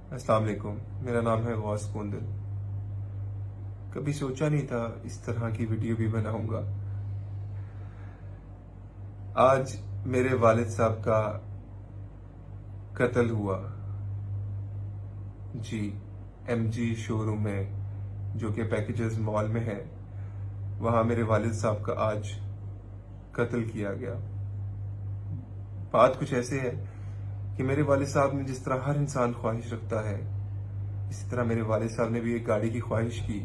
अस्सलाम वालेकुम। मेरा नाम है गौस कुंदल। कभी सोचा नहीं था इस तरह की वीडियो भी बनाऊंगा। आज मेरे वालिद साहब का कत्ल हुआ। जी, एमजी शोरूम में, जो कि पैकेजेस मॉल में है, वहां मेरे वालिद साहब का आज कत्ल किया गया। बात कुछ ऐसे है कि मेरे वालिद साहब ने, जिस तरह हर इंसान ख्वाहिश रखता है, इसी तरह मेरे वालिद साहब ने भी एक गाड़ी की ख्वाहिश की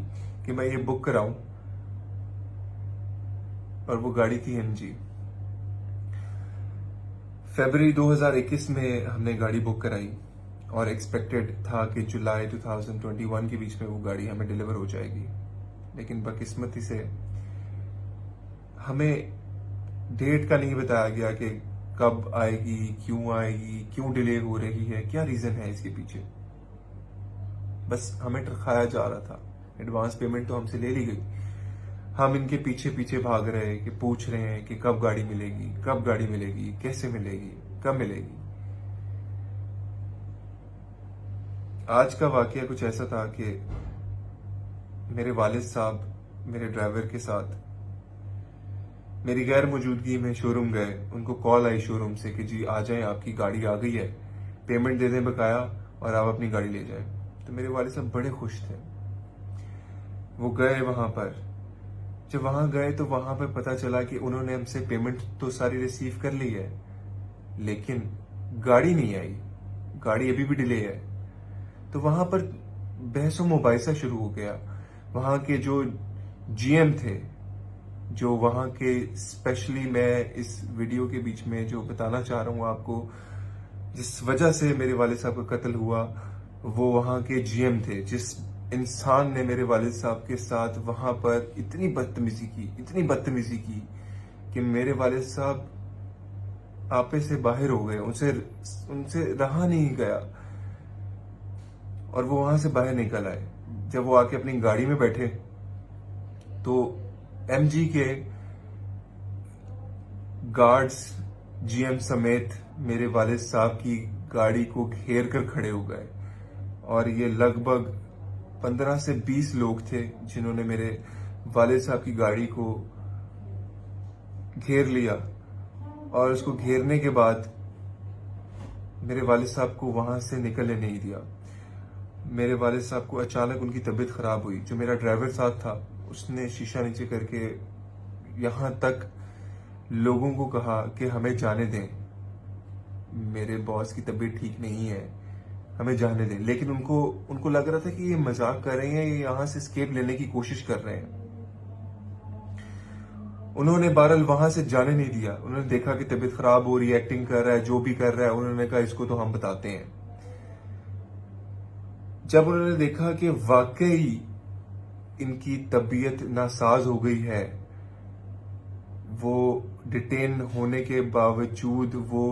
कि मैं ये बुक कराऊं, और वो गाड़ी थी एमजी। फरवरी 2021 में हमने गाड़ी बुक कराई और एक्सपेक्टेड था कि जुलाई 2021 के बीच में वो गाड़ी हमें डिलीवर हो जाएगी। लेकिन बदकिस्मती से हमें डेट का नहीं बताया गया कि कब आएगी, क्यों डिले हो रही है, क्या रीजन है इसके पीछे। बस हमें टरखाया जा रहा था। एडवांस पेमेंट तो हमसे ले ली गई। हम इनके पीछे पीछे भाग रहे हैं कि पूछ रहे हैं कि कब गाड़ी मिलेगी, कब गाड़ी मिलेगी, कैसे मिलेगी, कब मिलेगी। आज का वाकया कुछ ऐसा था कि मेरे वालिद साहब मेरे ड्राइवर के साथ मेरी गैर मौजूदगी में शोरूम गए। उनको कॉल आई शोरूम से कि जी आ जाएं, आपकी गाड़ी आ गई है, पेमेंट दे दें बकाया और आप अपनी गाड़ी ले जाएं। तो मेरे वालिद साहब बड़े खुश थे। वो गए वहां पर। जब वहां गए तो वहां पर पता चला कि उन्होंने हमसे पेमेंट तो सारी रिसीव कर ली है, लेकिन गाड़ी नहीं आई, गाड़ी अभी भी डिले है। तो वहां पर बहसो मुबाहिसा शुरू हो गया। वहां के जो जीएम थे, जो वहां के, स्पेशली मैं इस वीडियो के बीच में जो बताना चाह रहा हूं आपको, जिस वजह से मेरे वालिद साहब का कत्ल हुआ, वो वहां के जीएम थे। जिस इंसान ने मेरे वालिद साहब के साथ वहां पर इतनी बदतमीजी की कि मेरे वालिद साहब आपे से बाहर हो गए। उनसे उनसे रहा नहीं गया और वो वहां से बाहर निकल आए। जब वो आके अपनी गाड़ी में बैठे तो एमजी के गार्ड्स, जीएम समेत मेरे वालिद साहब की गाड़ी को घेर कर खड़े हो गए। और ये लगभग 15 से 20 लोग थे जिन्होंने मेरे वालिद साहब की गाड़ी को घेर लिया। और उसको घेरने के बाद मेरे वालिद साहब को वहां से निकलने नहीं दिया। मेरे वालिद साहब को अचानक उनकी तबीयत खराब हुई। जो मेरा ड्राइवर साथ था, उसने शीशा नीचे करके यहां तक लोगों को कहा कि हमें जाने दें, मेरे बॉस की तबीयत ठीक नहीं है, हमें जाने दें। लेकिन उनको लग रहा था कि ये मजाक कर रहे हैं, ये यहां से स्केप लेने की कोशिश कर रहे हैं। उन्होंने बहरहाल वहां से जाने नहीं दिया। उन्होंने देखा कि तबीयत खराब हो रही है, एक्टिंग कर रहा है, जो भी कर रहा है, उन्होंने कहा इसको तो हम बताते हैं। जब उन्होंने देखा कि वाकई इनकी तबीयत नासाज हो गई है, वो डिटेन होने के बावजूद वो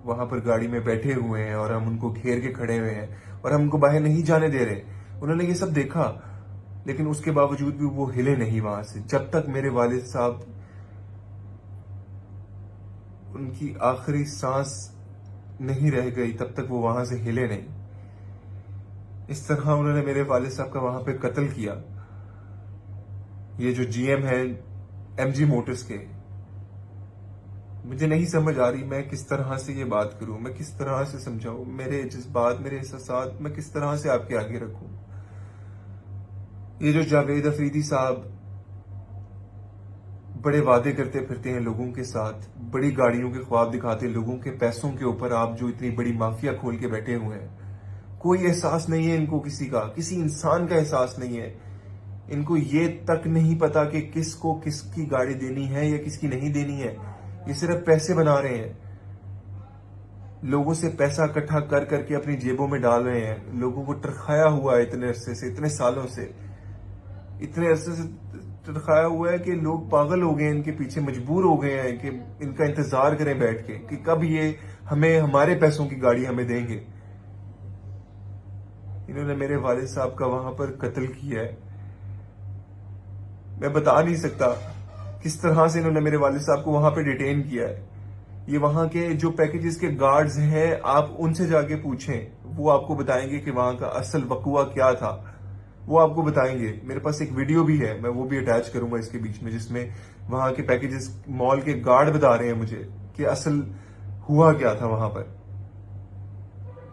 वहां पर गाड़ी में बैठे हुए हैं और हम उनको घेर के खड़े हुए हैं और हम उनको बाहर नहीं जाने दे रहे। उन्होंने ये सब देखा, लेकिन उसके बावजूद भी वो हिले नहीं वहां से। जब तक मेरे वालिद साहब, उनकी आखिरी सांस नहीं रह गई, तब तक वो वहां से हिले नहीं। इस तरह उन्होंने मेरे वालिद साहब का वहां पे कत्ल किया। ये जो जीएम है एमजी मोटर्स के, मुझे नहीं समझ आ रही मैं किस तरह से ये बात करूं, मैं किस तरह से समझाऊं, मेरे जज्बात, मेरे एहसास मैं किस तरह से आपके आगे रखूं। ये जो जावेद अफरीदी साहब बड़े वादे करते फिरते हैं लोगों के साथ, बड़ी गाड़ियों के ख्वाब दिखाते हैं लोगों के पैसों के ऊपर, आप जो इतनी बड़ी माफिया खोल के बैठे हुए हैं, कोई एहसास नहीं है इनको, किसी का, किसी इंसान का एहसास नहीं है इनको। ये तक नहीं पता कि किसको किसकी गाड़ी देनी है या किसकी नहीं देनी है। ये सिर्फ पैसे बना रहे हैं, लोगों से पैसा इकट्ठा कर करके अपनी जेबों में डाल रहे हैं। लोगों को टरखाया हुआ है इतने अरसे से, इतने सालों से, इतने अरसे से टरखाया हुआ है कि लोग पागल हो गए हैं, इनके पीछे मजबूर हो गए हैं कि इनका इंतजार करें बैठ के कि कब ये हमें हमारे पैसों की गाड़ी हमें देंगे। इन्होंने मेरे वालिद साहब का वहां पर कत्ल किया है। मैं बता नहीं सकता किस तरह से इन्होंने मेरे वालिद साहब को वहां पे डिटेन किया है। ये वहां के जो पैकेजेस के गार्ड्स हैं, आप उनसे जाके पूछें, वो आपको बताएंगे कि वहां का असल वकुआ क्या था, वो आपको बताएंगे। मेरे पास एक वीडियो भी है, मैं वो भी अटैच करूंगा इसके बीच में, जिसमें वहां के पैकेजेस मॉल के गार्ड बता रहे हैं मुझे कि असल हुआ क्या था वहां पर।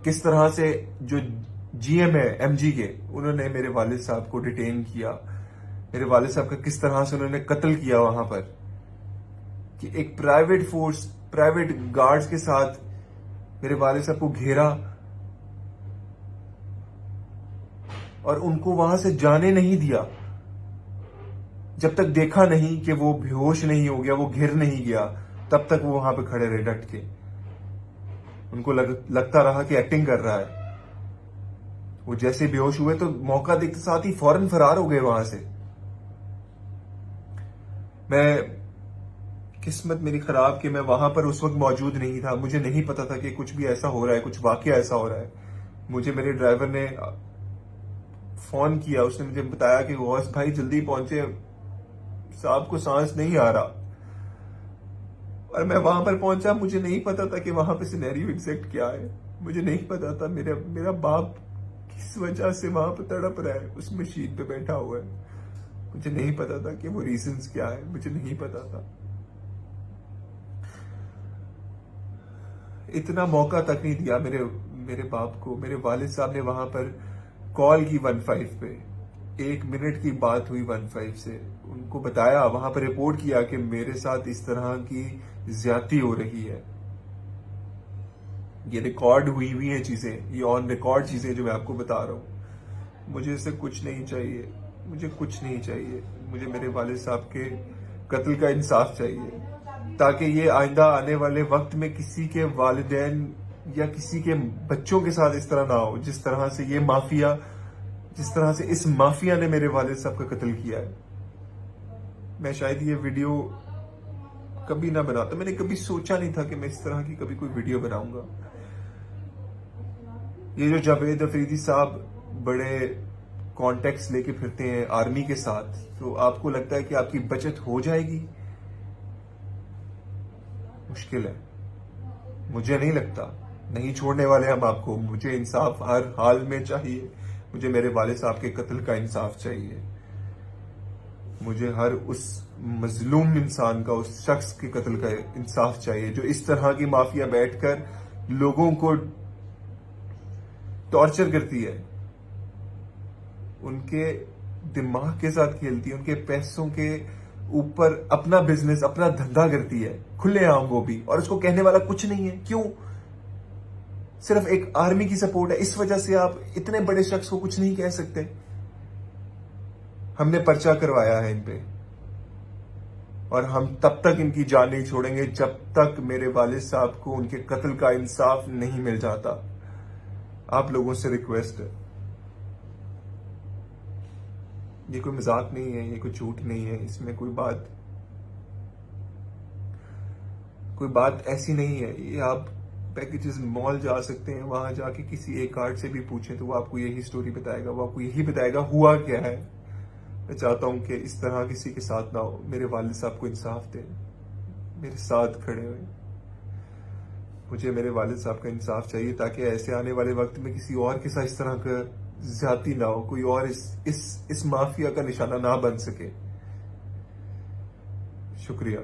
किस तरह से जो जीएम है एमजी के, उन्होंने मेरे वालिद साहब को डिटेन किया, मेरे वालिद साहब का किस तरह से उन्होंने कत्ल किया वहां पर, कि एक प्राइवेट फोर्स, प्राइवेट गार्ड्स के साथ मेरे वालिद साहब को घेरा और उनको वहां से जाने नहीं दिया जब तक देखा नहीं कि वो बेहोश नहीं हो गया, वो घिर नहीं गया, तब तक वो वहां पे खड़े रहे डट के। उनको लगता रहा कि एक्टिंग कर रहा है। वो जैसे बेहोश हुए तो मौका देखते साथ ही फौरन फरार हो गए वहां से। मैं किस्मत मेरी खराब कि मैं वहां पर उस वक्त मौजूद नहीं था। मुझे नहीं पता था कि कुछ भी ऐसा हो रहा है, कुछ वाकया ऐसा हो रहा है। मुझे मेरे ड्राइवर ने फोन किया, उसने मुझे बताया कि गौस भाई जल्दी पहुंचे, साहब को सांस नहीं आ रहा। और मैं वहां पर पहुंचा, मुझे नहीं पता था कि वहां पे सिनेरियो एग्जैक्ट क्या है। मुझे नहीं पता था मेरा बाप किस वजह से वहां पर तड़प रहा है, उस मशीन पे बैठा हुआ है। मुझे नहीं पता था कि वो रीजंस क्या है, मुझे नहीं पता था। इतना मौका तक नहीं दिया मेरे बाप को। मेरे वालिद साहब ने वहां पर कॉल की 15 पे, 1 मिनट की बात हुई 15 से, उनको बताया, वहां पर रिपोर्ट किया कि मेरे साथ इस तरह की ज्यादती हो रही है। ये रिकॉर्ड हुई हैं चीजें, ये ऑन रिकॉर्ड चीजें जो मैं आपको बता रहा हूं। मुझे इससे कुछ नहीं चाहिए, मुझे कुछ नहीं चाहिए। मुझे मेरे वालिद साहब के कत्ल का इंसाफ चाहिए, ताकि ये आइंदा आने वाले वक्त में किसी के वालिदैन या किसी के बच्चों के साथ इस तरह ना हो, जिस तरह से ये माफिया, जिस तरह से इस माफिया ने मेरे वालिद साहब का कत्ल किया है। मैं शायद ये वीडियो कभी ना बनाता, मैंने कभी सोचा नहीं था कि मैं इस तरह की कभी कोई वीडियो बनाऊंगा। ये जो जावेद अफरीदी साहब बड़े कॉन्टेक्ट्स लेके फिरते हैं आर्मी के साथ, तो आपको लगता है कि आपकी बचत हो जाएगी? मुश्किल है, मुझे नहीं लगता। नहीं छोड़ने वाले हम आपको। मुझे इंसाफ हर हाल में चाहिए। मुझे मेरे वालिद साहब के कत्ल का इंसाफ चाहिए। मुझे हर उस मजलूम इंसान का, उस शख्स के कत्ल का इंसाफ चाहिए जो इस तरह की माफिया बैठकर लोगों को टॉर्चर करती है, उनके दिमाग के साथ खेलती है, उनके पैसों के ऊपर अपना बिजनेस, अपना धंधा करती है खुलेआम, वो भी, और उसको कहने वाला कुछ नहीं है। क्यों? सिर्फ एक आर्मी की सपोर्ट है, इस वजह से आप इतने बड़े शख्स को कुछ नहीं कह सकते। हमने पर्चा करवाया है इन पे, और हम तब तक इनकी जान नहीं छोड़ेंगे जब तक मेरे वालिद साहब को उनके कत्ल का इंसाफ नहीं मिल जाता। आप लोगों से रिक्वेस्ट है, ये कोई मजाक नहीं है, ये कोई झूठ नहीं है, इसमें कोई बात ऐसी नहीं है। ये आप पैकेजेस मॉल जा सकते हैं, वहां जाके किसी एक गार्ड से भी पूछें तो वो आपको यही स्टोरी बताएगा, वो आपको यही बताएगा हुआ क्या है। मैं चाहता हूं कि इस तरह किसी के साथ ना हो। मेरे वालिद साहब को इंसाफ दें, मेरे साथ खड़े हुए। मुझे मेरे वालिद साहब का इंसाफ चाहिए, ताकि ऐसे आने वाले वक्त में किसी और के साथ इस तरह का ज्यादती ना हो, कोई और इस माफिया का निशाना ना बन सके। शुक्रिया।